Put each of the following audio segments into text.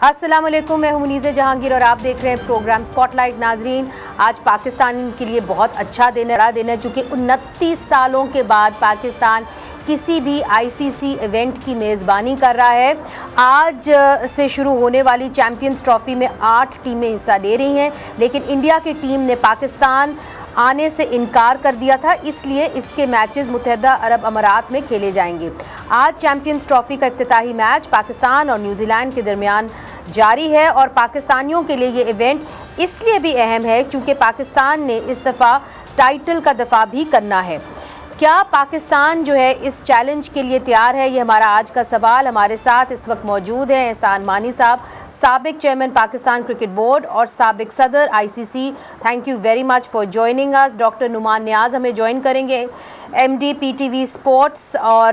अस्सलामुअलैकुम, मैं हूं मुनीज़ जहांगीर और आप देख रहे हैं प्रोग्राम स्पॉटलाइट। नाजरीन, आज पाकिस्तान के लिए बहुत अच्छा दिन है चूँकि 29 सालों के बाद पाकिस्तान किसी भी आईसीसी इवेंट की मेज़बानी कर रहा है। आज से शुरू होने वाली चैंपियंस ट्रॉफी में 8 टीमें हिस्सा ले रही हैं, लेकिन इंडिया की टीम ने पाकिस्तान आने से इनकार कर दिया था, इसलिए इसके मैचेस मुत्तहदा अरब अमारात में खेले जाएंगे। आज चैंपियंस ट्रॉफी का इफ्तिताही मैच पाकिस्तान और न्यूजीलैंड के दरमियान जारी है और पाकिस्तानियों के लिए ये इवेंट इसलिए भी अहम है क्योंकि पाकिस्तान ने इस दफ़ा टाइटल का दफा भी करना है। क्या पाकिस्तान जो है इस चैलेंज के लिए तैयार है, ये हमारा आज का सवाल। हमारे साथ इस वक्त मौजूद हैं एहसान मानी साहब, साबिक चेयरमैन पाकिस्तान क्रिकेट बोर्ड और साबिक सदर ICC. Thank you very much for joining us. Doctor Numan Niaz हमें ज्वाइन करेंगे, एमडी पीटीवी स्पोर्ट्स और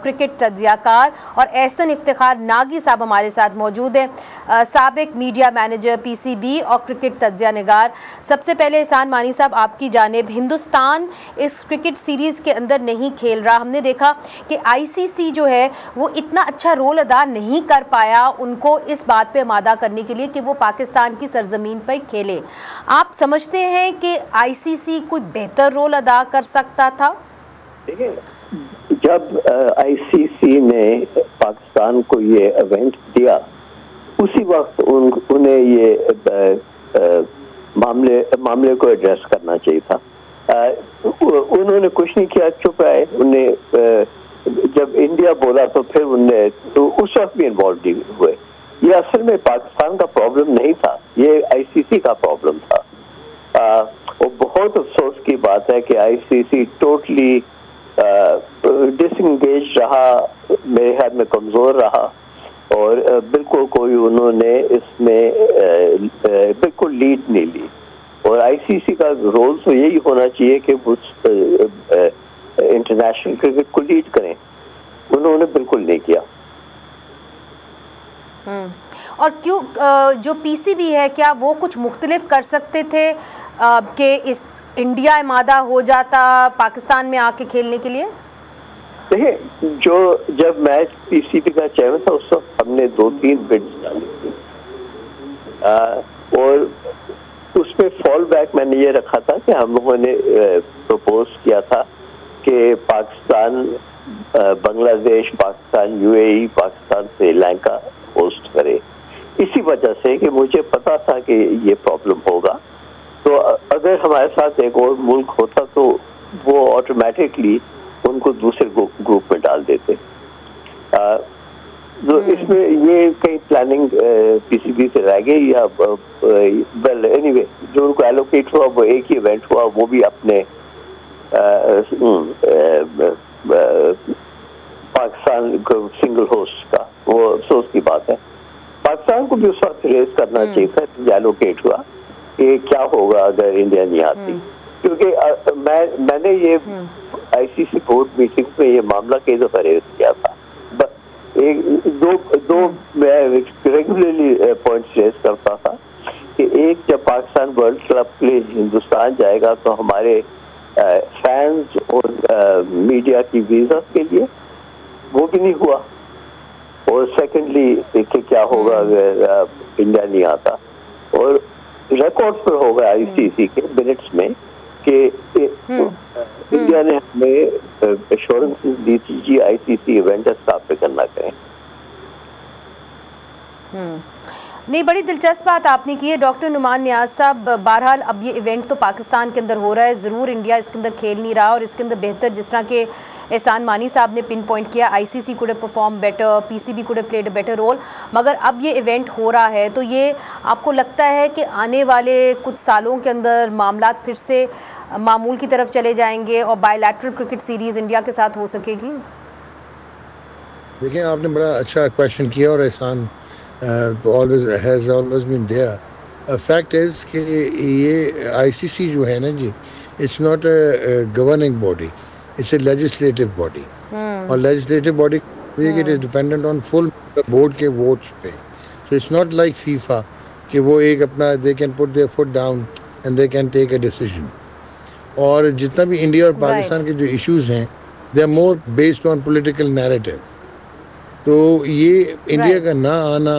क्रिकेट तज्जियाकार, और एहसन इफ्तिखार नागी साहब हमारे साथ मौजूद हैं, साबिक मीडिया मैनेजर पीसीबी और क्रिकेट तज्जिया निगार। सबसे पहले एहसान मानी साहब, आपकी जानिब, हिंदुस्तान इस क्रिकेट सीरीज़ के अंदर नहीं खेल रहा। हमने देखा कि आईसीसी जो है वो इतना अच्छा रोल अदा नहीं कर पाया उनको इस बात पे आमादा करने के लिए कि वो पाकिस्तान की सरजमीन पर खेले। आप समझते हैं कि आईसीसी कोई बेहतर रोल अदा कर सकता था? देखिए, जब आईसीसी ने पाकिस्तान को ये इवेंट दिया, उसी वक्त उन्हें ये मामले को एड्रेस करना चाहिए था। उन्होंने कुछ नहीं किया, चुप रहे। उन्हें जब इंडिया बोला तो फिर उन्हें तो उस वक्त भी इन्वॉल्व नहीं हुए। ये असल में पाकिस्तान का प्रॉब्लम नहीं था, ये आईसीसी का प्रॉब्लम था। और बहुत अफसोस की बात है कि आईसीसी टोटली डिसएंगेज रहा, मेरे ख्याल में कमजोर रहा, और बिल्कुल कोई उन्होंने इसमें बिल्कुल लीड नहीं ली। और आईसीसी का रोल तो यही होना चाहिए कि वो इंटरनेशनल क्रिकेट को लीड करें, उन्होंने बिल्कुल नहीं किया। और क्यों जो पीसीबी है, क्या वो कुछ मुख्तलिफ कर सकते थे कि इस इंडिया आमादा हो जाता पाकिस्तान में आके खेलने के लिए? देखिए, जब मैच पीसीबी का चेयरमैन था उस वक्त हमने 2-3 बिड्स डाली थी, और उसमें फॉल बैक मैंने ये रखा था कि हम लोगों ने प्रपोज किया था कि पाकिस्तान बांग्लादेश, पाकिस्तान यूएई, पाकिस्तान श्रीलंका होस्ट करे। इसी वजह से कि मुझे पता था कि ये प्रॉब्लम होगा, तो अगर हमारे साथ एक और मुल्क होता तो वो ऑटोमेटिकली उनको दूसरे ग्रुप में डाल देते। तो इसमें ये कई प्लानिंग पीसीबी से रह गई, या वेल एनीवे जो उनको एलोकेट हुआ वो एक ही इवेंट हुआ, वो भी अपने पाकिस्तान को सिंगल होस्ट का। वो अफसोस की बात है, पाकिस्तान को भी उस वक्त रेस करना चाहिए था, एलोकेट हुआ कि क्या होगा अगर इंडिया नहीं आती। क्योंकि मैंने ये आईसीसी बोर्ड मीटिंग में ये मामला कई दफा रेस किया था। दो मैं रेगुलरली पॉइंट्स रेस करता था कि एक, जब पाकिस्तान वर्ल्ड क्लब के लिए हिंदुस्तान जाएगा तो हमारे फैंस और मीडिया की वीजा के लिए वो भी नहीं हुआ, और सेकेंडली देखिए क्या होगा अगर इंडिया नहीं आता। और रिकॉर्ड पर होगा आईसीसी के मिनट्स में कि इंडिया ने हमें एश्योरेंस दी थी जी आईसीसी इवेंट स्थापित करना करें। नहीं, बड़ी दिलचस्प बात आपने की है डॉक्टर नुमान नियाज साहब। बहरहाल अब ये इवेंट तो पाकिस्तान के अंदर हो रहा है, ज़रूर इंडिया इसके अंदर खेल नहीं रहा और इसके अंदर बेहतर, जिस तरह के एहसान मानी साहब ने पिन पॉइंट किया, ICC could have perform better, PCB could have played a better role. मगर अब ये इवेंट हो रहा है तो ये आपको लगता है कि आने वाले कुछ सालों के अंदर मामला फिर से मामूल की तरफ चले जाएंगे और बायलैटरल क्रिकेट सीरीज़ इंडिया के साथ हो सकेगी? देखिए, आपने बड़ा अच्छा क्वेश्चन किया और एहसान has always been there. Fact is कि ये आईसीसी जो है ना जी, it's not a governing body, it's a legislative body, और legislative body it is dependent on full board के वोट्स पे। So it's not like FIFA कि वो एक अपना they can put their foot down and they can take a decision. और जितना भी इंडिया और पाकिस्तान के जो इश्यूज हैं, they are more based on political narrative. तो ये इंडिया का ना आना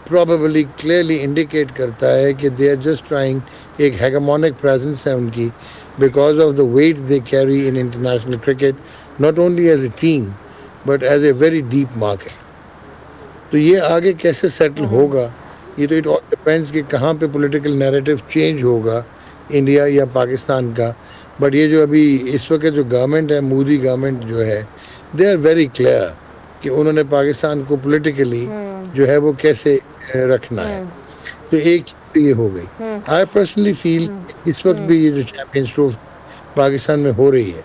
probably clearly indicate करता है कि they are just trying, एक hegemonic presence है उनकी because of the weight they carry in international cricket, not only as a team but as a very deep market. तो ये आगे कैसे सेटल होगा, ये तो इट ऑल डिपेंड्स कि कहाँ पे पॉलिटिकल नैरेटिव चेंज होगा इंडिया या पाकिस्तान का. बट ये जो अभी इस वक्त जो गवर्नमेंट है, मोदी गवर्नमेंट जो है, दे आर वेरी क्लियर कि उन्होंने पाकिस्तान को पॉलिटिकली जो है वो कैसे रखना है. तो एक ये हो गई. आई पर्सनली फील इस वक्त भी ये जो चैंपियंस ट्रॉफी पाकिस्तान में हो रही है,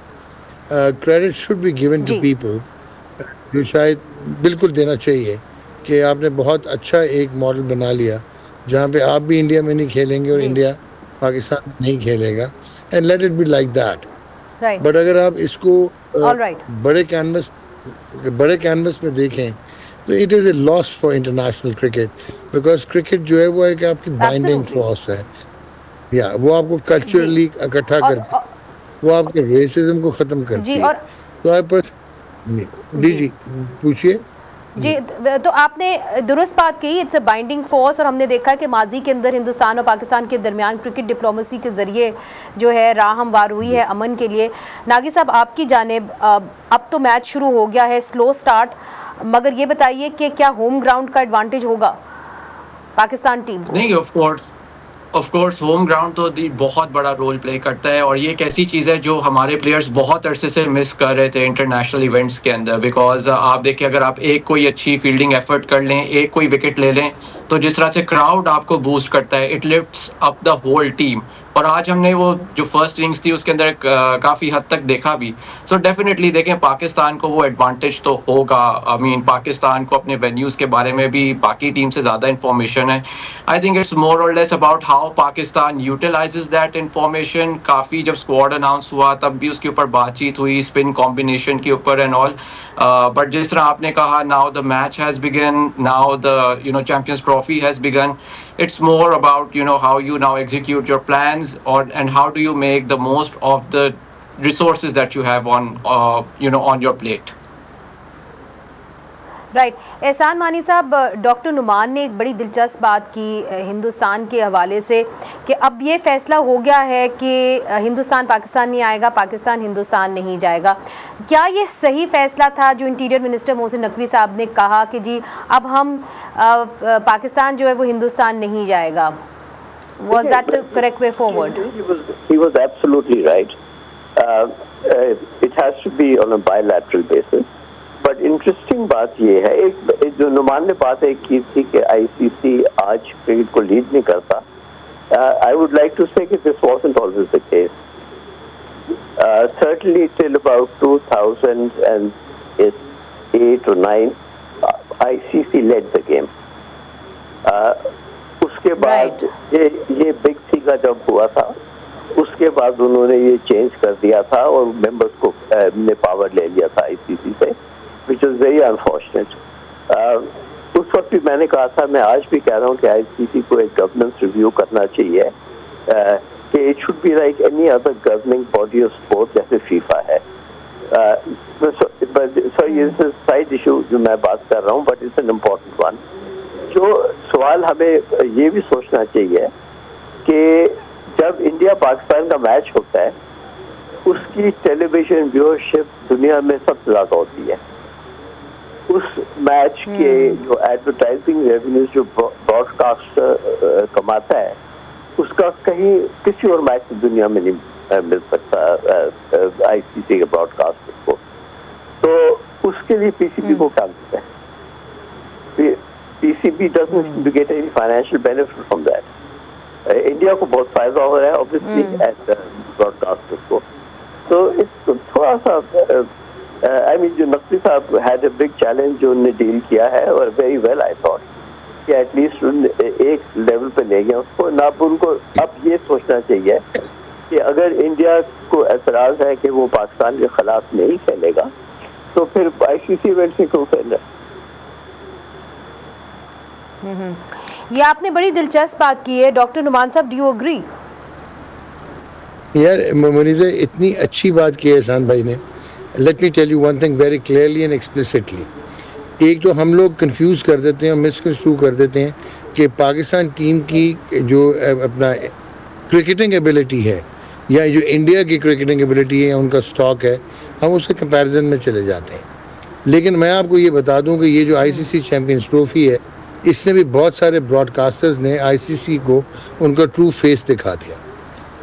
credit should be given to people, जो शायद बिल्कुल देना चाहिए कि आपने बहुत अच्छा एक मॉडल बना लिया जहाँ पे आप भी इंडिया में नहीं खेलेंगे और इंडिया पाकिस्तान में नहीं खेलेगा, and let it be like that. But अगर आप इसको बड़े कैनवस में देखें तो it is a loss for international cricket, because cricket जो है वो एक आपकी बाइंडिंग फोर्स है. या वो आपको कल्चरली इकट्ठा करती है, वो आपके रेसिज्म को ख़त्म करती है. तो आप जी पूछिए. जी, तो आपने दुरुस्त बात कही, इट्स अ बाइंडिंग फोर्स. और हमने देखा है कि माजी के अंदर हिंदुस्तान और पाकिस्तान के दरमियान क्रिकेट डिप्लोमेसी के ज़रिए जो है राह हमवार हुई है अमन के लिए. नागी साहब, आपकी जानिब अब तो मैच शुरू हो गया है, स्लो स्टार्ट, मगर ये बताइए कि क्या होम ग्राउंड का एडवांटेज होगा पाकिस्तान टीम को? नहीं, ऑफ कोर्स होम ग्राउंड तो बहुत बड़ा रोल प्ले करता है, और ये एक ऐसी चीज़ है जो हमारे प्लेयर्स बहुत अरसे से मिस कर रहे थे इंटरनेशनल इवेंट्स के अंदर. बिकॉज आप देखिए, अगर आप एक कोई अच्छी फील्डिंग एफर्ट कर लें, एक कोई विकेट ले लें, तो जिस तरह से क्राउड आपको बूस्ट करता है, it lifts up the whole team. और आज हमने वो जो फर्स्ट इनिंग्स थी उसके अंदर काफ़ी हद तक देखा भी. सो डेफिनेटली देखें, पाकिस्तान को वो एडवांटेज तो होगा. आई मीन, पाकिस्तान को अपने वेन्यूज़ के बारे में भी बाकी टीम से ज़्यादा इन्फॉर्मेशन है. आई थिंक इट्स मोर और less about how Pakistan utilises that information. काफ़ी जब स्क्वाड अनाउंस हुआ तब भी उसके ऊपर बातचीत हुई, स्पिन कॉम्बिनेशन के ऊपर एंड ऑल. बट जिस तरह आपने कहा, now the match has begun, now the champions trophy has begun. It's more about how you now execute your plans, and how do you make the most of the resources that you have on on your plate. Right. एहसान मानी साहब, doctor Numan ने एक बड़ी दिलचस्प बात की हिंदुस्तान के हवाले से कि अब ये फैसला हो गया है कि हिंदुस्तान पाकिस्तान नहीं आएगा, पाकिस्तान हिंदुस्तान नहीं जाएगा. क्या ये सही फैसला था जो इंटीरियर मिनिस्टर मोहसिन नकवी साहब ने कहा कि जी अब हम पाकिस्तान जो है वो हिंदुस्तान नहीं जाएगा? Was that the correct way forward? He was absolutely right. It has to be on a bilateral basis. But interesting बात ये है, एक जो नुमान ने बात एक की थी कि आईसीसी आज क्रिकेट को लीड नहीं करता. I would like to say कि this wasn't always the case. Certainly till about 2008 or 9 ICC led the game. उसके बाद ये बिग सी का जब हुआ था, उसके बाद उन्होंने ये चेंज कर दिया था और मेंबर्स को ने पावर ले लिया था आईसीसी से, which is very unfortunate. उस वक्त भी मैंने कहा था, मैं आज भी कह रहा हूँ कि आईसीसी को एक गवर्नेंस रिव्यू करना चाहिए, कि it should be like any other governing body of sport जैसे फीफा है. Sorry, it's a side issue जो मैं बात कर रहा हूँ, but it's an important one. जो सवाल हमें ये भी सोचना चाहिए कि जब इंडिया पाकिस्तान का मैच होता है, उसकी टेलीविजन व्यूअरशिप दुनिया में सबसे ज़्यादा होती है. उस मैच के जो एडवर्टाइजिंग रेवेन्यूज जो ब्रॉडकास्टर कमाता है, उसका कहीं किसी और मैच की दुनिया में नहीं मिल सकता आईसीसी के ब्रॉडकास्टर को. तो उसके लिए पीसीबी को क्या मिलता है? PCB doesn't get any financial benefit from that. India को बहुत फायदा हो रहा है ऑब्वियसली एज ब्रॉडकास्टर को. तो इस थोड़ा सा आई मीन, जो नकवी साहब हैड अ बिग चैलेंज जो उन्होंने डील किया है, और वेरी वेल आई थॉट कि एटलीस्ट एक लेवल पे ले गया उसको. ना उनको अब ये सोचना चाहिए कि अगर इंडिया को एतराज़ है कि वो पाकिस्तान के खिलाफ नहीं खेलेगा, तो फिर आईसीसी इवेंट से क्यों खेल रहा है? ये आपने बड़ी दिलचस्प बात की है डॉक्टर नुमान साहब, डू यू एग्री? यार मुनीज़ा, इतनी अच्छी बात की है एहसान भाई ने. Let me tell you one thing very clearly and explicitly. एक तो हम लोग कंफ्यूज कर देते हैं और मिसकंस्ट्रू कर देते हैं कि पाकिस्तान टीम की जो अपना क्रिकेटिंग एबिलिटी है या जो इंडिया की क्रिकेटिंग एबिलिटी है या उनका स्टॉक है, हम उसके कंपैरिजन में चले जाते हैं। लेकिन मैं आपको ये बता दूं कि ये जो आईसीसी चैंपियंस ट्रॉफी है, इसने भी बहुत सारे ब्रॉडकास्टर्स ने आईसीसी को उनका ट्रू फेस दिखा दिया।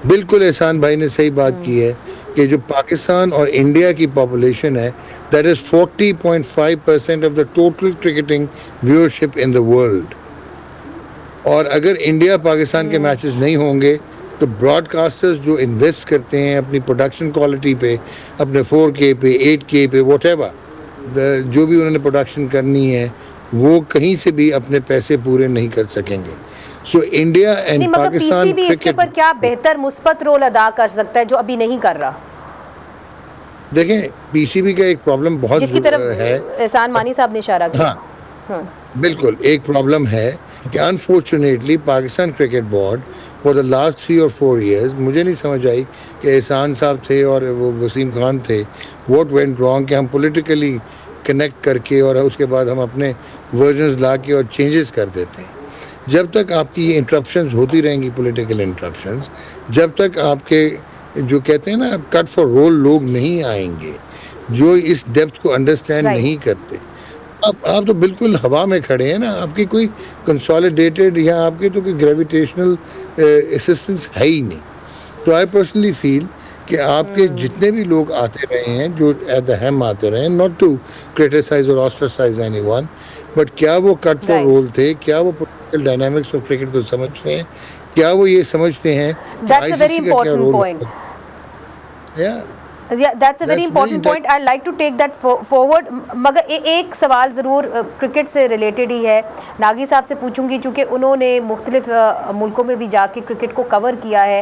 बिल्कुल एहसान भाई ने सही बात की है कि जो पाकिस्तान और इंडिया की पॉपुलेशन है, that is 40.5% of the total cricketing viewership in the world. और अगर इंडिया पाकिस्तान के मैचेस नहीं होंगे तो ब्रॉडकास्टर्स जो इन्वेस्ट करते हैं अपनी प्रोडक्शन क्वालिटी पे, अपने 4K पे, 8K पे, व्हाटएवर जो भी उन्होंने प्रोडक्शन करनी है, वो कहीं से भी अपने पैसे पूरे नहीं कर सकेंगे। So India and Pakistan PCB इसके ऊपर क्या बेहतर मुस्बत रोल अदा कर सकता है जो अभी नहीं कर रहा? देखें, पीसीबी का एक प्रॉब्लम बहुत जिसकी तरफ है, एहसान मानी साहब ने इशारा किया। बिल्कुल एक प्रॉब्लम है कि unfortunately Pakistan cricket board for the last 3 और 4 years, मुझे नहीं समझ आई कि एहसान साहब थे और वो वसीम खान थे, व्हाट वेंट रॉन्ग कि हम पॉलिटिकली कनेक्ट करके और उसके बाद हम अपने वर्जन्स ला के और चेंजेस कर देते हैं। जब तक आपकी ये इंटरप्शंस होती रहेंगी, पॉलिटिकल इंटरप्शंस, जब तक आपके जो कहते हैं ना कट फॉर रोल लोग नहीं आएंगे जो इस डेप्थ को अंडरस्टैंड नहीं करते। आप तो बिल्कुल हवा में खड़े हैं ना, आपकी कोई कंसोलिडेटेड या आपकी तो कोई ग्रेविटेशनल असिस्टेंस है ही नहीं। तो आई पर्सनली फील कि आपके जितने भी लोग आते रहे हैं जो एट द हेम आते रहे हैं, नॉट टू क्रिटिसाइज और ऑस्ट्रेसाइज एनीवन, बट क्या वो कट फॉर रोल थे? क्या वो पॉलिटिकल डायनामिक्स ऑफ क्रिकेट को समझते हैं? क्या वो ये समझते हैं कि आईसीसी का क्या रोल है? Yeah, that's a very important point. I'd like to take that forward. मगर एक सवाल ज़रूर क्रिकेट से रिलेटेड ही है, नागी साहब से पूछूंगी, चूँकि उन्होंने मुख्तलिफ मुल्कों में भी जाके क्रिकेट को कवर किया है।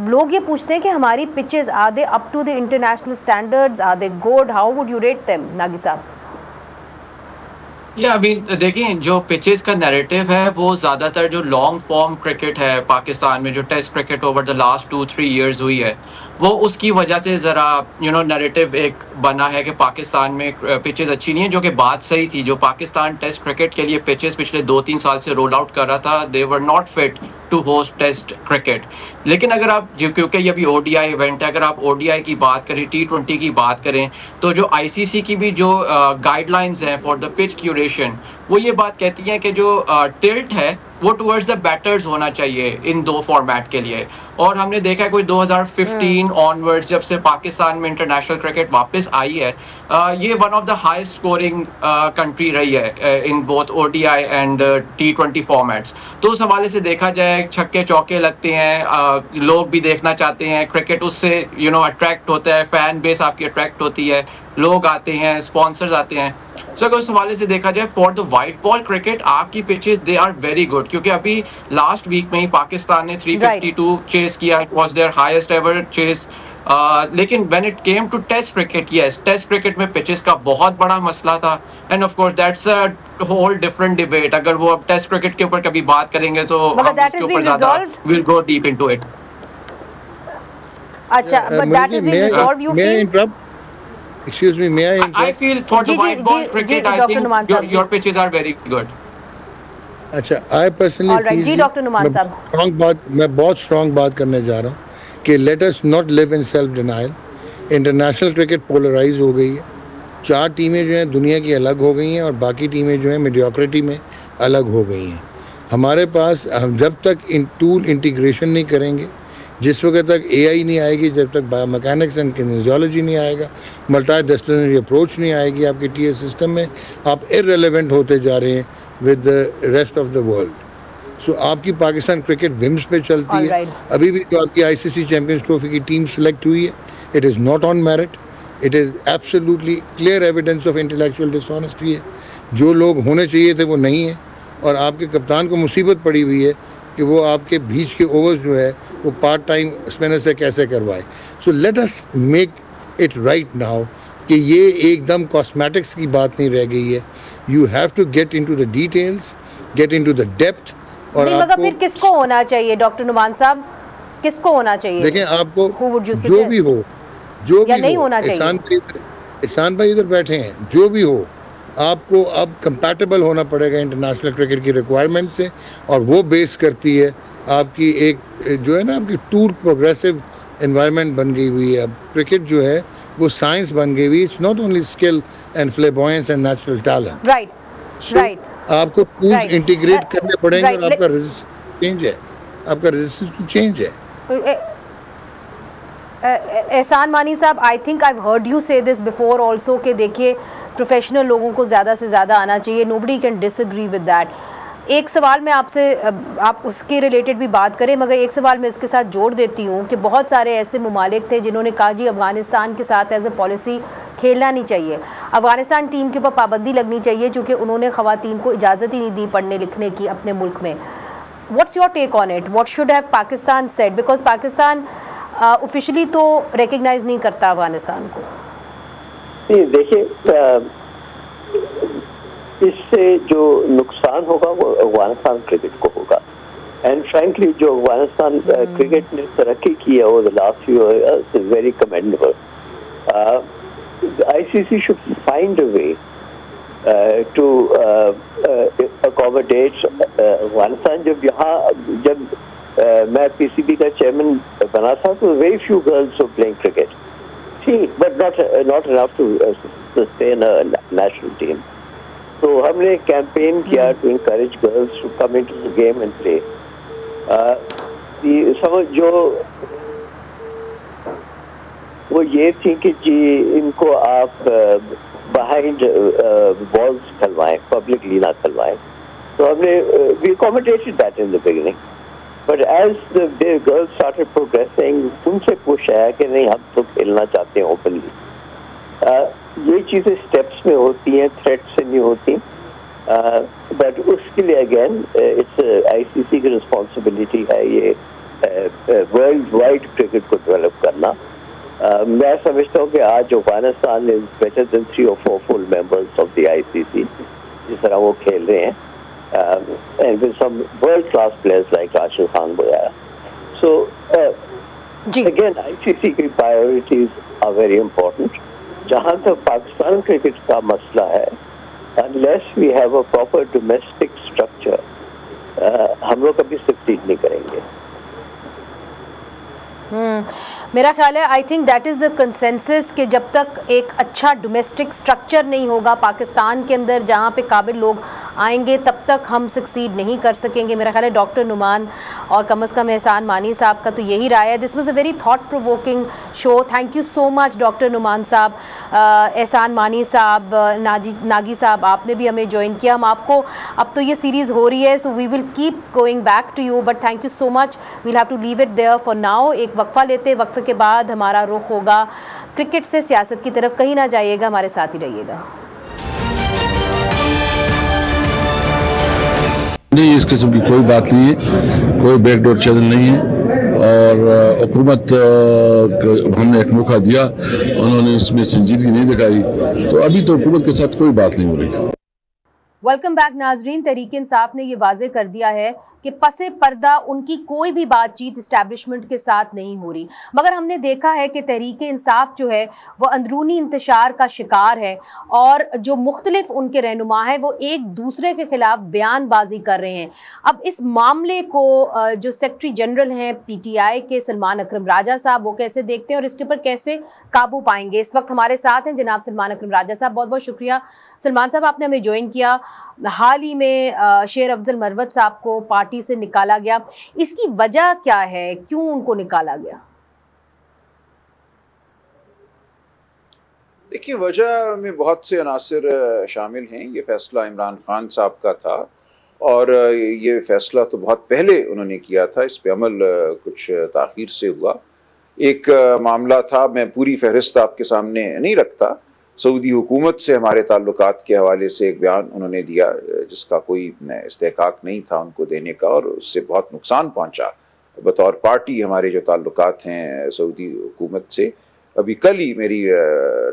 लोग ये पूछते हैं कि हमारी pitches are they up to the international standards, are they good, how would you rate them, Nagi साहब? या अभी देखिए, जो पिचेस का नैरेटिव है वो ज़्यादातर जो लॉन्ग फॉर्म क्रिकेट है पाकिस्तान में, जो test cricket over the last 2-3 years हुई है, वो उसकी वजह से ज़रा नैरेटिव एक बना है कि पाकिस्तान में पिचेस अच्छी नहीं है, जो कि बात सही थी। जो पाकिस्तान टेस्ट क्रिकेट के लिए पिचेस पिछले 2-3 साल से रोल आउट कर रहा था, they were not fit to host test cricket. लेकिन अगर आप क्योंकि ये अभी ओडीआई इवेंट है, अगर आप ओडीआई की बात करें, T20 की बात करें, तो जो आईसीसी की भी जो गाइडलाइंस हैं फॉर द पिच क्यूरेशन, वो ये बात कहती है कि जो टिल्ट है वो टुवर्ड्स द बैटर्स होना चाहिए इन 2 फॉर्मेट के लिए। और हमने देखा है कोई 2015 ऑनवर्ड्स जब से पाकिस्तान में इंटरनेशनल क्रिकेट वापस आई है, ये one of the highest scoring country रही है in both ODI and T20 formats. तो उस हवाले से देखा जाए, छक्के चौके लगते हैं, लोग भी देखना चाहते हैं क्रिकेट, उससे अट्रैक्ट होता है, फैन बेस आपकी अट्रैक्ट होती है, लोग आते हैं, स्पॉन्सर्स आते हैं। सो अगर उस हवाले से देखा जाए for the white ball cricket, आपकी pitches they are very good, क्योंकि अभी लास्ट वीक में ही पाकिस्तान ने 352 चेस किया, it was their highest ever chase. लेकिन when it came to test cricket, yes, test cricket में पिचेस का बहुत बड़ा मसला था, and of course that's a whole different debate. अगर वो अब टेस्ट क्रिकेट के ऊपर कभी बात करेंगे तो हम उसके ऊपर ज्यादा will go deep into it. अच्छा, but that is being resolved, you feel? Excuse me, may I interrupt? I feel for the white ball cricket, I think your pitches are very good. अच्छा, I personally feel जी doctor Numan साहब, मैं बहुत strong बात करने जा रहा हूँ कि let us not live in self denial. International cricket polarise हो गई है, 4 टीमें जो हैं दुनिया की अलग हो गई हैं और बाकी टीमें जो हैं मीडियोक्रिटी में अलग हो गई हैं। हमारे पास हम जब तक इन टूल इंटीग्रेशन नहीं करेंगे, जिस वक्त तक AI नहीं आएगी, जब तक बायोमैकेनिक्स एंड किनेसियोलॉजी नहीं आएगा, मल्टी डिसिप्लिनरी अप्रोच नहीं आएगी आपके TS सिस्टम में, आप इररिलेवेंट होते जा रहे हैं with the rest of the world. So आपकी पाकिस्तान क्रिकेट विम्स पे चलती है। अभी भी जो आपकी ICC चैंपियंस ट्रॉफी की टीम सेलेक्ट हुई है, it is not on merit, it is absolutely clear evidence of intellectual dishonesty है। जो लोग होने चाहिए थे वो नहीं है, और आपके कप्तान को मुसीबत पड़ी हुई है कि वो आपके बीच के ओवर्स जो है वो पार्ट टाइम स्पिनर से कैसे करवाए। So let us make it right now कि ये एकदम कॉस्मेटिक्स की बात नहीं रह गई है। You have to get into the details, get into the depth. और नहीं, मगर फिर किसको होना चाहिए डॉक्टर नुमान साहब, किसको होना चाहिए? देखें, आपको जो भी हो, जो भी नहीं होना चाहिए। एहसान भाई इधर बैठे हैं, जो भी हो, आपको अब कंपैटिबल होना पड़ेगा इंटरनेशनल क्रिकेट की रिक्वायरमेंट से, और वो बेस करती है आपकी एक जो है ना आपकी टूर प्रोग्रेसिव एनवायरनमेंट बन गई हुई है। अब क्रिकेट जो है वो साइंस बन गई हुई। It's not only skill and flamboyance and natural talent. Right आपको टूल्स इंटीग्रेट करने पड़ेंगे और आपका रेजिस्टेंस चेंज है, आपका रेजिस्टेंस टू चेंज है। एहसान मानी साहब, I think I heard you से दिस बिफोर ऑल्सो कि देखिए प्रोफेशनल लोगों को ज़्यादा से ज़्यादा आना चाहिए। Nobody can disagree with that. एक सवाल मैं आपसे, आप उसके रिलेटेड भी बात करें, मगर एक सवाल मैं इसके साथ जोड़ देती हूँ कि बहुत सारे ऐसे ममालिक थे जिन्होंने कहा जी अफ़गानिस्तान के साथ एज ए पॉलिसी खेलना नहीं चाहिए, अफ़गानिस्तान टीम के ऊपर पाबंदी लगनी चाहिए, चूँकि उन्होंने ख़वातीन को इजाज़त ही नहीं दी पढ़ने लिखने की अपने मुल्क में। What's your take on it? What should have Pakistan said? Because Pakistan officially तो रिकग्नाइज नहीं करता अफगानिस्तान को। देखिए, इससे जो नुकसान होगा वो अफगानिस्तान क्रिकेट को होगा। एंड फ्रैंकली जो अफगानिस्तान क्रिकेट ने तरक्की की है over the last few years is very commendable. ICC should find a way to accommodate Afghanistan. जब मैं PCB का चेयरमैन बना था तो very few girls were playing cricket, but not enough to sustain a national team. तो हमने campaign किया to encourage girls to come into the game and play. समझ जो वो ये थी कि जी इनको आप बिहाइंड बॉल्स खलवाएं, पब्लिकली ना खलवाएं। तो हमने we accommodated that in the beginning, but as the girls started progressing, उनसे पुश आया कि नहीं हम तो खेलना चाहते हैं ओपनली। ये चीज़ें स्टेप्स में होती हैं, थ्रेट से नहीं होती। बट उसके लिए अगेन इट्स ICC की रिस्पॉन्सिबिलिटी है ये वर्ल्ड वाइड क्रिकेट को डेवलप करना। मैं समझता हूँ कि आज Afghanistan is better than 3 or 4 full members of the ICC, जिस तरह वो खेल रहे हैं, and with some world class players like Rashid Khan वगैरह। So again ICC की priorities are very important। जहाँ तक पाकिस्तान क्रिकेट का मसला है, unless we have a proper domestic structure, हम लोग कभी सक्सीड नहीं करेंगे। मेरा ख्याल है I think that is the consensus कि जब तक एक अच्छा डोमेस्टिक स्ट्रक्चर नहीं होगा पाकिस्तान के अंदर जहाँ पे काबिल लोग आएंगे, तब तक हम सक्सीड नहीं कर सकेंगे। मेरा ख्याल है डॉक्टर नुमान और कम अज़ कम एहसान मानी साहब का तो यही राय है। This was a very thought provoking show. Thank you so much doctor Numan साहब, एहसान मानी साहब, नागी साहब, आपने भी हमें ज्वाइन किया। हम आपको, अब तो ये सीरीज़ हो रही है so we will keep going back to you, but thank you so much. We'll have to leave it there for now. एक वक्फा लेते, वक्फे के बाद हमारा रुख होगा क्रिकेट से सियासत की तरफ। कहीं ना जाइएगा, हमारे साथ ही रहिएगा। नहीं, इस किस्म की कोई बात नहीं है, कोई बैकडोर चैनल नहीं है, और हुकूमत हमने एक मौका दिया, उन्होंने इसमें संजीदगी नहीं दिखाई, तो अभी तो हुकूमत के साथ कोई बात नहीं हो रही। वेलकम बैक नाजरीन। तहरीक इंसाफ ने ये वाजे कर दिया है कि पसे पर्दा उनकी कोई भी बातचीत इस्टेब्लिशमेंट के साथ नहीं हो रही, मगर हमने देखा है कि तहरीक इंसाफ जो है वो अंदरूनी इंतशार का शिकार है, और जो मुख्तलिफ उनके रहनुमा है वो एक दूसरे के खिलाफ बयानबाजी कर रहे हैं। अब इस मामले को जो सेक्रेटरी जनरल हैं PTI के सलमान अकरम राजा साहब, वो कैसे देखते हैं और इसके ऊपर कैसे काबू पाएंगे? इस वक्त हमारे साथ हैं जनाब सलमान अकरम राजा साहब। बहुत बहुत शुक्रिया सलमान साहब, आपने हमें ज्वाइन किया। हाल ही में शेर अफजल मरवत साहब को पार्टी से निकाला गया, इसकी वजह क्या है, क्यों उनको निकाला गया? देखिए, वजह में बहुत से अनासिर शामिल हैं। ये फैसला इमरान खान साहब का था, और ये फैसला तो बहुत पहले उन्होंने किया था, इस पे अमल कुछ ताख़ीर से हुआ। एक मामला था, मैं पूरी फहरिस्त आपके सामने नहीं रखता, सऊदी हुकूमत से हमारे ताल्लुकात के हवाले से एक बयान उन्होंने दिया जिसका कोई इस्तेहकाक नहीं था उनको देने का, और उससे बहुत नुकसान पहुंचा बतौर पार्टी हमारे जो ताल्लुकात हैं सऊदी हुकूमत से। अभी कल ही मेरी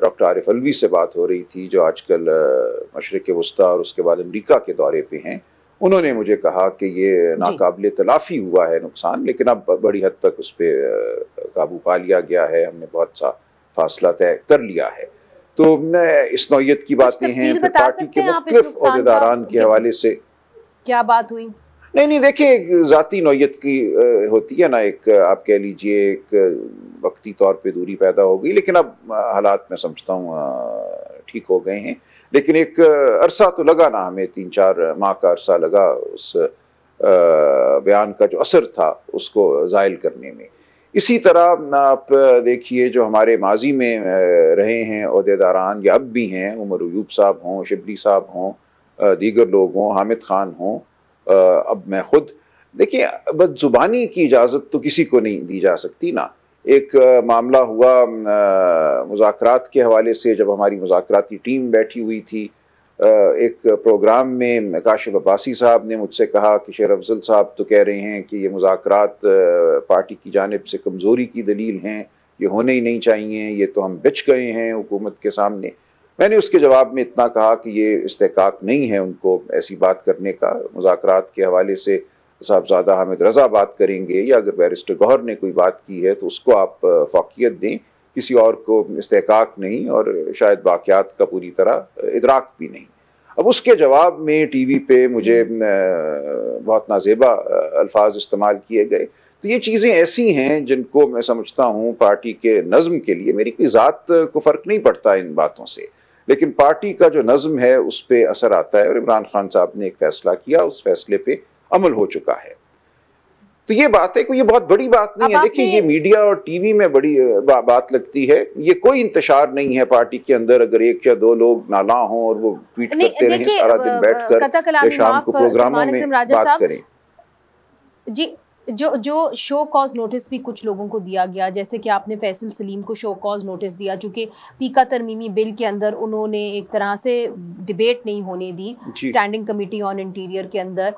डॉक्टर आरिफ अलवी से बात हो रही थी, जो आजकल मशरिक़ वस्ता और उसके बाद अमरीका के दौरे पे हैं। उन्होंने मुझे कहा कि ये नाकाबिले तलाफ़ी हुआ है नुकसान, लेकिन अब बड़ी हद तक उस पर काबू पा लिया गया है, हमने बहुत सा फासला तय कर लिया है। तो इस नौयत की बातें हैं। फिर पार्टी के मुख्तलिफ ओहदेदारान के हवाले से क्या बात हुई? नहीं देखिए, ज़ाती नौयत की होती है ना, एक आप कह लीजिए एक वक्ती तौर पे दूरी पैदा हो गई, लेकिन अब हालात मैं समझता हूँ ठीक हो गए हैं। लेकिन एक अरसा तो लगा ना, हमें 3-4 माह का अरसा लगा उस बयान का जो असर था उसको ज़ाइल करने में। इसी तरह आप देखिए, जो हमारे माजी में रहे हैं ओहदेदारान या अब भी हैं, उमर अयूब साहब हों, शिबली साहब हों, दीगर लोग हों, हामिद खान हों, अब मैं खुद, देखिए बदजुबानी की इजाज़त तो किसी को नहीं दी जा सकती ना। एक मामला हुआ मुज़ाकरात के हवाले से, जब हमारी मुज़ाकराती टीम बैठी हुई थी, एक प्रोग्राम में काशिफ अब्बासी साहब ने मुझसे कहा कि शेर अफजल साहब तो कह रहे हैं कि ये मुज़ाकरात पार्टी की जानिब से कमज़ोरी की दलील हैं, ये होने ही नहीं चाहिए, ये तो हम बिच गए हैं हुकूमत के सामने। मैंने उसके जवाब में इतना कहा कि ये इस्तेकाक नहीं है उनको ऐसी बात करने का। मुज़ाकरात के हवाले से साहबजादा हामिद रज़ा बात करेंगे, या अगर बैरिस्टर गौहर ने कोई बात की है तो उसको आप फ़ौक़ियत दें, किसी और को इस्तेकाक नहीं, और शायद वाक़यात का पूरी तरह इदराक भी नहीं। अब उसके जवाब में टीवी पे मुझे बहुत नाज़ेबा अल्फाज इस्तेमाल किए गए। तो ये चीज़ें ऐसी हैं जिनको मैं समझता हूँ पार्टी के नज़्म के लिए, मेरी कोई ज़ात को फ़र्क नहीं पड़ता इन बातों से, लेकिन पार्टी का जो नज़्म है उस पर असर आता है। और इमरान खान साहब ने एक फ़ैसला किया, उस फैसले पे अमल हो चुका है। तो ये बात है, कोई ये बहुत बड़ी बात नहीं है। देखिए, ये मीडिया और टीवी में बड़ी बात लगती है, ये कोई इंतशार नहीं है पार्टी के अंदर। अगर 1 या 2 लोग नाला हों और वो ट्वीट करते रहें सारा दिन बैठकर या शाम को प्रोग्रामों में बात करें। जी, जो शो कॉज नोटिस भी कुछ लोगों को दिया गया, जैसे कि आपने फैसल सलीम को शो कॉज नोटिस दिया, चूँकि पीका तरमीमी बिल के अंदर उन्होंने एक तरह से डिबेट नहीं होने दी स्टैंडिंग कमेटी ऑन इंटीरियर के अंदर।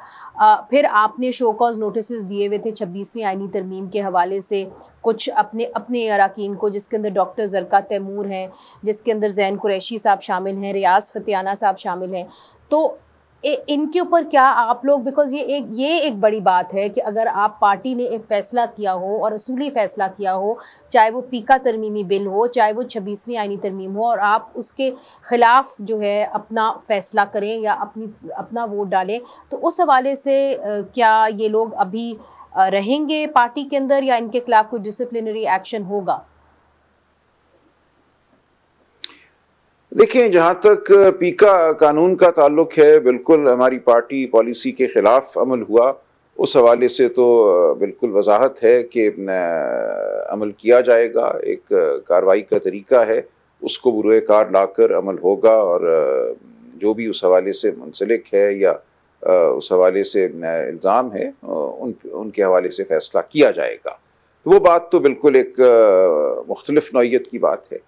फिर आपने शो कॉज नोटिस दिए हुए थे 26वीं आईनी तरमीम के हवाले से कुछ अपने अरकान को, जिसके अंदर डॉक्टर ज़रका तैमूर हैं, जिसके अंदर ज़ैन कुरैशी साहब शामिल हैं, रियाज फतियाना साहब शामिल हैं। तो इनके ऊपर क्या आप लोग, बिकॉज ये एक बड़ी बात है कि अगर आप पार्टी ने एक फ़ैसला किया हो और असूली फ़ैसला किया हो, चाहे वो पीका तरमीमी बिल हो, चाहे वो 26वीं आईनी तरमीम हो, और आप उसके ख़िलाफ़ जो है अपना फ़ैसला करें या अपना वोट डालें, तो उस हवाले से क्या ये लोग अभी रहेंगे पार्टी के अंदर या इनके खिलाफ़ कोई डिसिप्लिनरी एक्शन होगा? देखिए, जहाँ तक पीका कानून का ताल्लुक है, बिल्कुल हमारी पार्टी पॉलिसी के ख़िलाफ़ अमल हुआ, उस हवाले से तो बिल्कुल वजाहत है कि अमल किया जाएगा। एक कार्रवाई का तरीका है, उसको बुरे कार लाकर अमल होगा, और जो भी उस हवाले से मुंसलिक है या उस हवाले से इल्ज़ाम है, उनके हवाले से फ़ैसला किया जाएगा। तो वो बात तो बिल्कुल एक मुख्तलिफ नौइयत की बात है।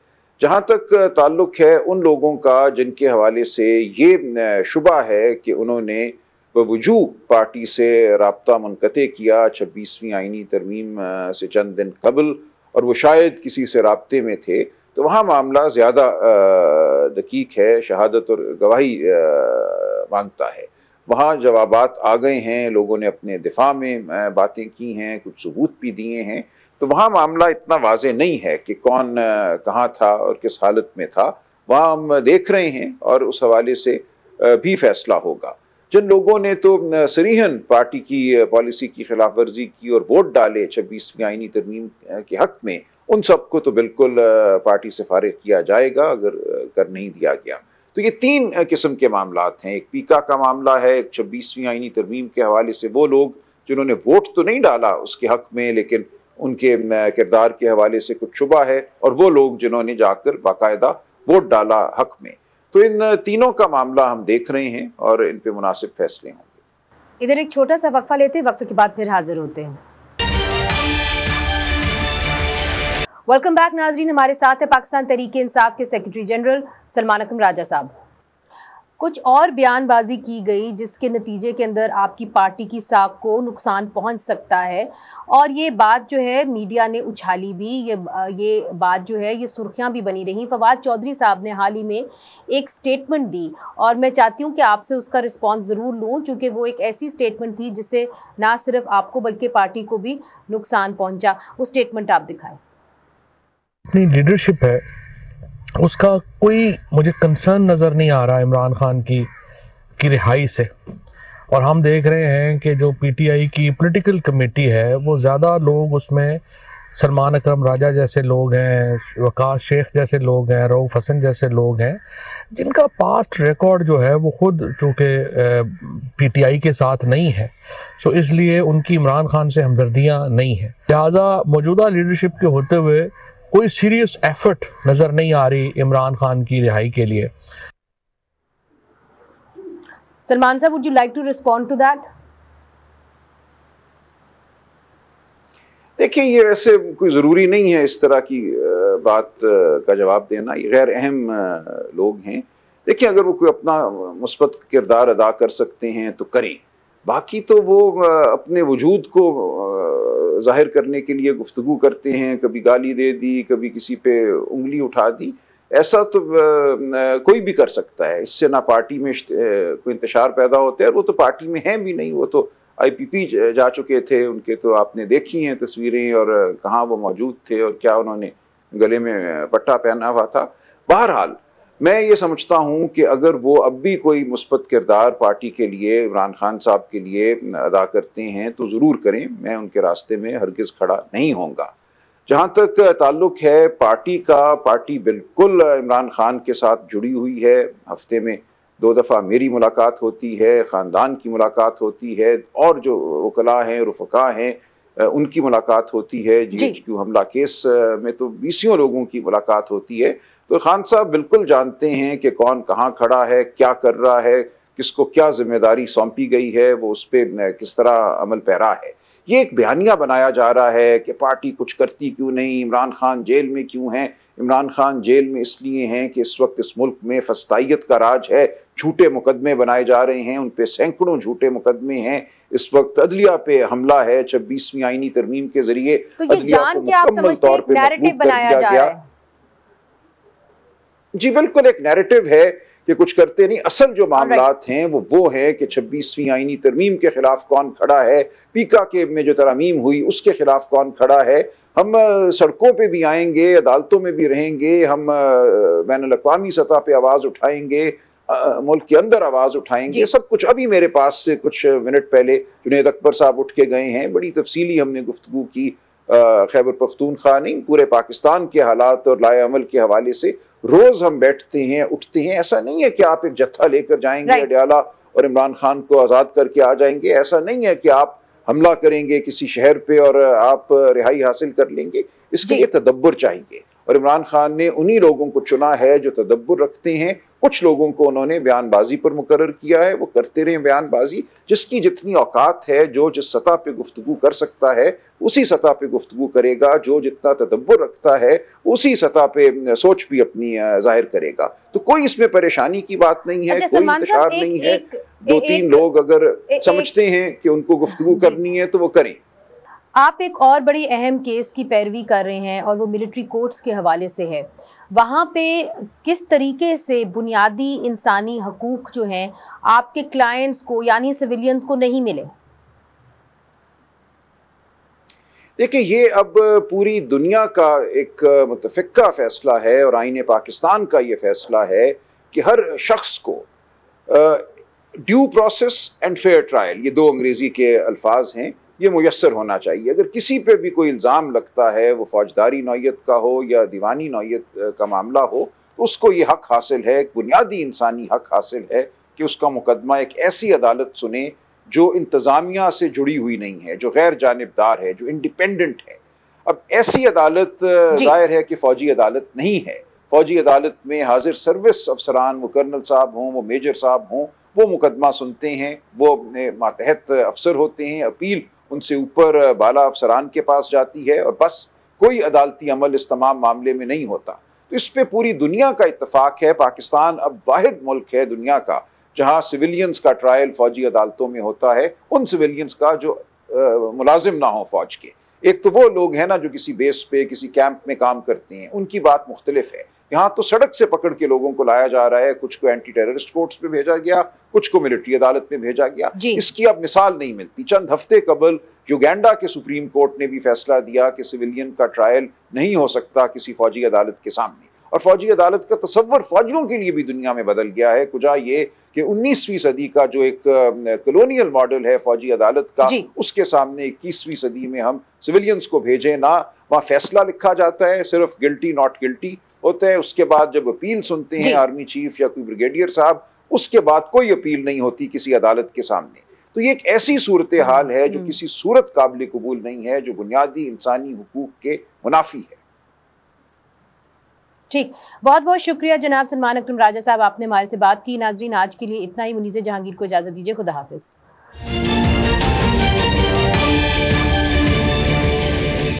जहाँ तक ताल्लुक़ है उन लोगों का जिनके हवाले से ये शुबा है कि उन्होंने बवजूद पार्टी से राब्ता मुनक़ते किया 26वीं आईनी तरमीम से चंद दिन कबल, और वो शायद किसी से राब्ते में थे, तो वहाँ मामला ज़्यादा दकीक है, शहादत और गवाही मांगता है। वहाँ जवाबात आ गए हैं, लोगों ने अपने दिफा में बातें की हैं, कुछ सबूत भी दिए हैं। तो वहाँ मामला इतना वाज़े नहीं है कि कौन कहाँ था और किस हालत में था, वहाँ हम देख रहे हैं, और उस हवाले से भी फ़ैसला होगा। जिन लोगों ने तो सरीहन पार्टी की पॉलिसी की खिलाफ वर्जी की और वोट डाले 26वीं आईनी तरमीम के हक़ में, उन सबको तो बिल्कुल पार्टी से फारिग किया जाएगा अगर कर नहीं दिया गया। तो ये 3 किस्म के मामलात हैं। एक पीका का मामला है, एक 26वीं आईनी तरमीम के हवाले से वो लोग जिन्होंने वोट तो नहीं डाला उसके हक़ में, लेकिन उनके किरदार के हवाले से कुछ शुबा है, और वो लोग जिन्होंने जाकर बाकायदा वोट डाला हक़ में। तो इन तीनों का मामला हम देख रहे हैं और इन पे मुनासिब फैसले होंगे। इधर एक छोटा सा वक्फा लेते हैं, वक्फे के बाद फिर हाजिर होते हैं। वेलकम बैक नाजरीन, हमारे साथ है पाकिस्तान तहरीक इंसाफ के सेक्रेटरी जनरल सलमान अकरम राजा साहब। कुछ और बयानबाजी की गई जिसके नतीजे के अंदर आपकी पार्टी की साख को नुकसान पहुंच सकता है, और ये बात जो है मीडिया ने उछाली भी, ये बात जो है ये सुर्खियां भी बनी रही। फवाद चौधरी साहब ने हाल ही में एक स्टेटमेंट दी, और मैं चाहती हूं कि आपसे उसका रिस्पांस ज़रूर लूं, क्योंकि वो एक ऐसी स्टेटमेंट थी जिससे ना सिर्फ आपको बल्कि पार्टी को भी नुकसान पहुँचा। वो स्टेटमेंट आप दिखाएँ। अपनी लीडरशिप है उसका कोई मुझे कंसर्न नज़र नहीं आ रहा इमरान खान की रिहाई से। और हम देख रहे हैं कि जो पीटीआई की पॉलिटिकल कमेटी है वो ज़्यादा लोग उसमें सलमान अकरम राजा जैसे लोग हैं, वकास शेख जैसे लोग हैं, रऊफ़ हसन जैसे लोग हैं, जिनका पास्ट रिकॉर्ड जो है वो खुद चूँकि पीटीआई के साथ नहीं है, सो इसलिए उनकी इमरान खान से हमदर्दियाँ नहीं हैं। लिहाजा मौजूदा लीडरशिप के होते हुए कोई सीरियस एफर्ट नज़र नहीं आ रही इमरान खान की रिहाई के लिए। सलमान साहब, would you like to respond to that? देखिए, ये वैसे कोई ज़रूरी नहीं है इस तरह की बात का जवाब देना, ये गैर अहम लोग हैं। देखिए, अगर वो कोई अपना मुस्बत किरदार अदा कर सकते हैं तो करें, बाकी तो वो अपने वजूद को जाहिर करने के लिए गुफ्तगू करते हैं, कभी गाली दे दी, कभी किसी पे उंगली उठा दी, ऐसा तो कोई भी कर सकता है। इससे ना पार्टी में कोई इंतशार पैदा होता है, और वो तो पार्टी में हैं भी नहीं, वो तो आईपीपी जा चुके थे, उनके तो आपने देखी हैं तस्वीरें, और कहाँ वो मौजूद थे और क्या उन्होंने गले में पट्टा पहना हुआ था। बहरहाल मैं ये समझता हूँ कि अगर वो अब भी कोई मुस्बत किरदार पार्टी के लिए, इमरान खान साहब के लिए अदा करते हैं तो ज़रूर करें, मैं उनके रास्ते में हरगिज़ खड़ा नहीं होऊंगा। जहाँ तक ताल्लुक़ है पार्टी का, पार्टी बिल्कुल इमरान खान के साथ जुड़ी हुई है। हफ्ते में 2 दफ़ा मेरी मुलाकात होती है, ख़ानदान की मुलाकात होती है, और जो वकला हैं, रुफ़क़ा हैं, उनकी मुलाकात होती है। GHQ हमला केस में तो 20 लोगों की मुलाकात होती है। तो खान साहब बिल्कुल जानते हैं कि कौन कहाँ खड़ा है, क्या कर रहा है, किसको क्या जिम्मेदारी सौंपी गई है, वो उस पर किस तरह अमल पैरा है। ये एक बयानिया बनाया जा रहा है कि पार्टी कुछ करती क्यों नहीं, इमरान खान जेल में क्यों हैं। इमरान खान जेल में इसलिए हैं कि इस वक्त इस मुल्क में फस्तायत का राज है, झूठे मुकदमे बनाए जा रहे हैं, उन पे सैकड़ों झूठे मुकदमे हैं। इस वक्त अदलिया पे हमला है 26वीं आईनी तरमीम के जरिए। तो ये जान के आप समझते हैं एक नैरेटिव बनाया जा रहा है? जी बिल्कुल, एक नैरेटिव है कि कुछ करते नहीं। असल जो मामलात हैं वो है कि 26वीं आईनी तरमीम के खिलाफ कौन खड़ा है, पीका के में जो तरमीम हुई उसके खिलाफ कौन खड़ा है। हम सड़कों पे भी आएंगे, अदालतों में भी रहेंगे, हम बैनुल-अक़वामी सतह पे आवाज़ उठाएंगे, मुल्क के अंदर आवाज़ उठाएंगे, सब कुछ। अभी मेरे पास से कुछ मिनट पहले जुनैद अकबर साहब उठ के गए हैं, बड़ी तफसीली हमने गुफ्तगू की खैबर पख्तूनख्वा नहीं, पूरे पाकिस्तान के हालात और लाए अमल के हवाले से। रोज़ हम बैठते हैं, उठते हैं। ऐसा नहीं है कि आप एक जत्था लेकर जाएंगे अडयाला और इमरान खान को आज़ाद करके आ जाएंगे। ऐसा नहीं है कि आप हमला करेंगे किसी शहर पे और आप रिहाई हासिल कर लेंगे। इसके लिए तदब्बर चाहिए, और इमरान खान ने उन्हीं लोगों को चुना है जो तदब्बर रखते हैं। कुछ लोगों को उन्होंने बयानबाजी पर मुकर्रर किया है, वो करते रहे बयानबाजी, जिसकी जितनी औकात है, जो जिस सतह पे गुफ्तगू कर सकता है उसी सतह पे गुफ्तगू करेगा, जो जितना तदब्बर रखता है उसी सतह पे सोच भी अपनी जाहिर करेगा। तो कोई इसमें परेशानी की बात नहीं है, कोई इंतशार नहीं है। 2-3 लोग अगर समझते हैं कि उनको गुफ्तगू करनी है तो वो करें। आप एक और बड़ी अहम केस की पैरवी कर रहे हैं और वो मिलिट्री कोर्ट्स के हवाले से है। वहाँ पे किस तरीके से बुनियादी इंसानी हकूक जो हैं आपके क्लाइंट्स को यानी सिविलियंस को नहीं मिले? देखिए, ये अब पूरी दुनिया का एक मुतफ़िक़ा फ़ैसला है और आईने पाकिस्तान का ये फ़ैसला है कि हर शख्स को due process and fair trial, ये 2 अंग्रेज़ी के अल्फाज हैं, ये मुयस्सर होना चाहिए। अगर किसी पे भी कोई इल्ज़ाम लगता है, वो फौजदारी नौयत का हो या दीवानी नौयत का मामला हो, तो उसको ये हक़ हासिल है, बुनियादी इंसानी हक़ हासिल है कि उसका मुकदमा एक ऐसी अदालत सुने जो इंतज़ामिया से जुड़ी हुई नहीं है, जो गैर जानिबदार है, जो इंडिपेंडेंट है। अब ऐसी अदालत ज़ाहिर है कि फ़ौजी अदालत नहीं है। फ़ौजी अदालत में हाजिर सर्विस अफसरान, वो कर्नल साहब हों, वो मेजर साहब हों, वो मुकदमा सुनते हैं, वो मातहत अफसर होते हैं। अपील उनसे ऊपर बाला अफसरान के पास जाती है, और बस कोई अदालती अमल इस तमाम मामले में नहीं होता। तो इस पे पूरी दुनिया का इत्तफाक है। पाकिस्तान अब वाहिद मुल्क है दुनिया का जहाँ सिविलियंस का ट्रायल फ़ौजी अदालतों में होता है, उन सिविलियंस का जो मुलाजिम ना हो फ़ौज के। एक तो वो लोग हैं ना जो किसी बेस पे, किसी कैंप में काम करते हैं, उनकी बात मुख्तलिफ है। यहाँ तो सड़क से पकड़ के लोगों को लाया जा रहा है, कुछ को एंटी टेररिस्ट कोर्ट्स में भेजा गया, कुछ को मिलिट्री अदालत में भेजा गया। इसकी अब मिसाल नहीं मिलती। चंद हफ्ते कबल युगांडा के सुप्रीम कोर्ट ने भी फैसला दिया कि सिविलियन का ट्रायल नहीं हो सकता किसी फौजी अदालत के सामने, और फौजी अदालत का तस्वर फौजियों के लिए भी दुनिया में बदल गया है। कुजा ये कि 19वीं सदी का जो एक कॉलोनियल मॉडल है फौजी अदालत का, उसके सामने 21वीं सदी में हम सिविलियंस को भेजें ना। वहाँ फैसला लिखा जाता है, सिर्फ गिल्टी नॉट गिल्टी होता है। उसके बाद जब अपील सुनते हैं आर्मी चीफ या कोई ब्रिगेडियर साहब, उसके बाद कोई अपील नहीं होती किसी अदालत के सामने। तो ये एक ऐसी सूरत हाल है जो किसी सूरत काबिल कबूल नहीं है, जो बुनियादी इंसानी हुकूक के मुनाफी है। ठीक, बहुत बहुत शुक्रिया जनाब सलमान अकरम राजा साहब, आपने हमारे से बात की। नाजरीन, आज के लिए इतना ही। मुनीज़ जहांगीर को इजाजत दीजिए। खुदा हाफिज।